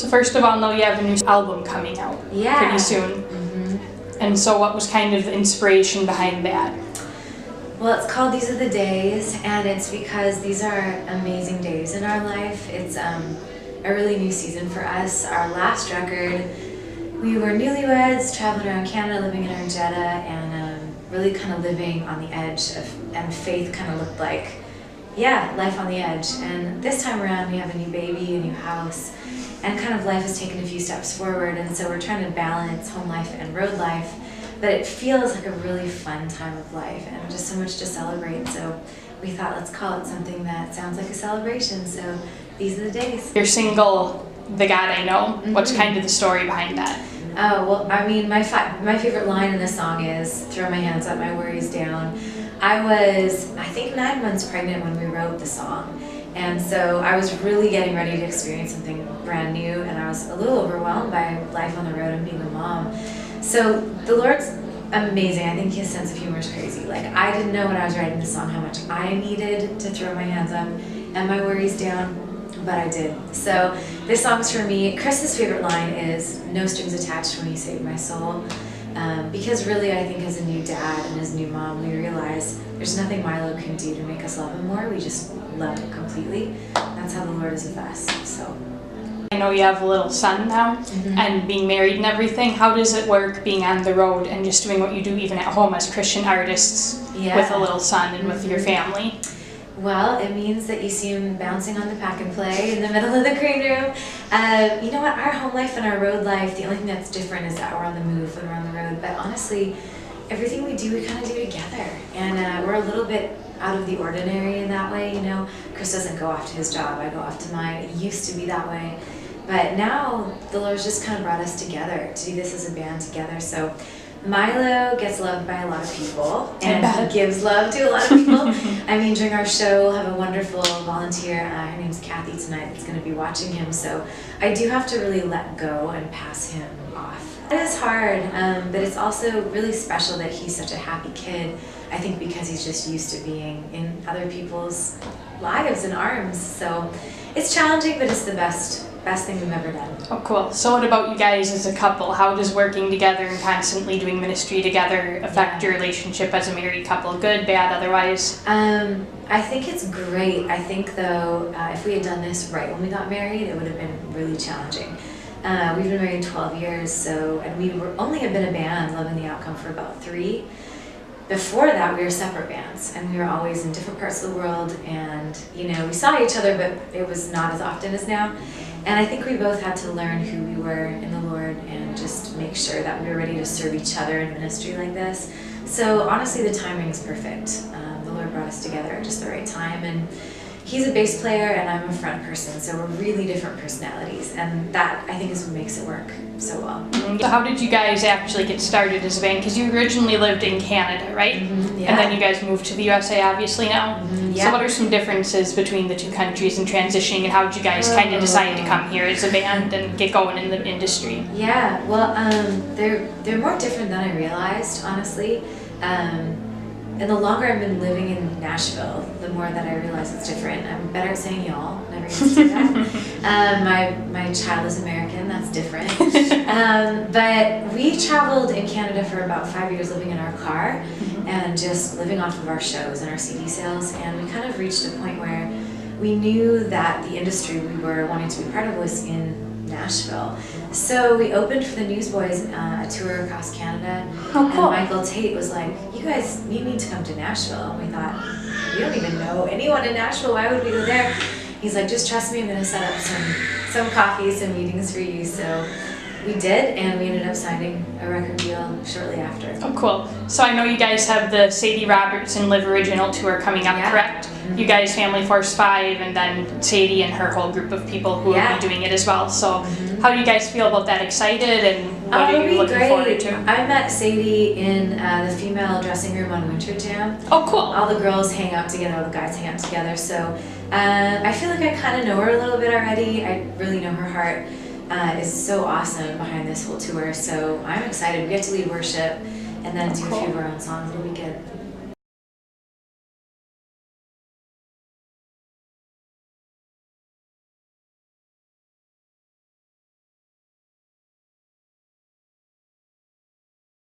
So first of all, I know you have a new album coming out pretty soon. And so what was kind of the inspiration behind that? Well, it's called These Are the Days, and it's because these are amazing days in our life. It's a really new season for us. Our last record, we were newlyweds, traveling around Canada, living in Argenta, and really kind of living on the edge of, and faith kind of looked like, life on the edge. And this time around, we have a new baby, a new house, and kind of life has taken a few steps forward, and so we're trying to balance home life and road life. But it feels like a really fun time of life and just so much to celebrate. So we thought, let's call it something that sounds like a celebration. So these are the days. Your single, The God I Know, what's kind of the story behind that? Oh, well, I mean, my favorite line in this song is, throw my hands up, my worries down. I was, I think, 9 months pregnant when we wrote the song. And so I was really getting ready to experience something brand new, and I was a little overwhelmed by life on the road and being a mom. So the Lord's amazing. I think his sense of humor is crazy. Like, I didn't know when I was writing the song how much I needed to throw my hands up and my worries down, but I did. So this song's for me. Chris's favorite line is, no strings attached when he saved my soul. Because really, I think as a new dad and as a new mom, we realize there's nothing Milo can do to make us love him more. We just love him completely. That's how the Lord is with us. So. I know you have a little son now, and being married and everything. How does it work being on the road and just doing what you do even at home as Christian artists with a little son and with your family? Well, it means that you see him bouncing on the pack and play in the middle of the green room. You know what, our home life and our road life, the only thing that's different is that we're on the move when we're on the road. But honestly, everything we do, we kind of do together. And we're a little bit out of the ordinary in that way, you know. Chris doesn't go off to his job, I go off to mine. It used to be that way. But now the Lord's just kind of brought us together to do this as a band together. So Milo gets loved by a lot of people, and he gives love to a lot of people. I mean, during our show, we'll have a wonderful volunteer, her name's Kathy tonight, that's going to be watching him. So I do have to really let go and pass him off. It is hard, but it's also really special that he's such a happy kid. I think because he's just used to being in other people's lives and arms. So it's challenging, but it's the best thing we've ever done. Oh, cool. So what about you guys as a couple? How does working together and constantly doing ministry together affect your relationship as a married couple? Good, bad, otherwise? I think it's great. I think, though, if we had done this right when we got married, it would have been really challenging. We've been married 12 years, and we only have been a band, Loving the Outcome, for about 3. Before that, we were separate bands, and we were always in different parts of the world, and, you know, we saw each other, but it was not as often as now. And I think we both had to learn who we were in the Lord and just make sure that we were ready to serve each other in ministry like this. So honestly, the timing is perfect. The Lord brought us together at just the right time, and he's a bass player and I'm a front person, so we're really different personalities, and that, I think, is what makes it work so well. So how did you guys actually get started as a band? Because you originally lived in Canada, right? Yeah. And then you guys moved to the USA, obviously, now? Yeah. So what are some differences between the two countries and transitioning, and how did you guys kind of decide to come here as a band and get going in the industry? Yeah, well, they're more different than I realized, honestly. And the longer I've been living in Nashville, the more that I realize it's different. I'm better at saying y'all. Never used to say that. My child is American. That's different. But we traveled in Canada for about 5 years, living in our car and just living off of our shows and our CD sales. And we kind of reached a point where we knew that the industry we were wanting to be part of was in Nashville. So we opened for the Newsboys a tour across Canada. Oh, cool. And Michael Tate was like, you guys, you need to come to Nashville. And we thought, we don't even know anyone in Nashville. Why would we go there? He's like, just trust me, I'm going to set up some coffee, some meetings for you. So we did, and we ended up signing a record deal shortly after. Oh, cool. So I know you guys have the Sadie Roberts and Live Original tour coming up, correct? You guys, Family Force 5, and then Sadie and her whole group of people who will be doing it as well. So how do you guys feel about that? Excited, and what are you looking forward to? I met Sadie in the female dressing room on Winter Jam. Oh, cool. All the girls hang out together, all the guys hang out together. So I feel like I kind of know her a little bit already. I really know her heart. Is so awesome behind this whole tour. So I'm excited. We get to lead worship and then do a few of our own songs. It'll be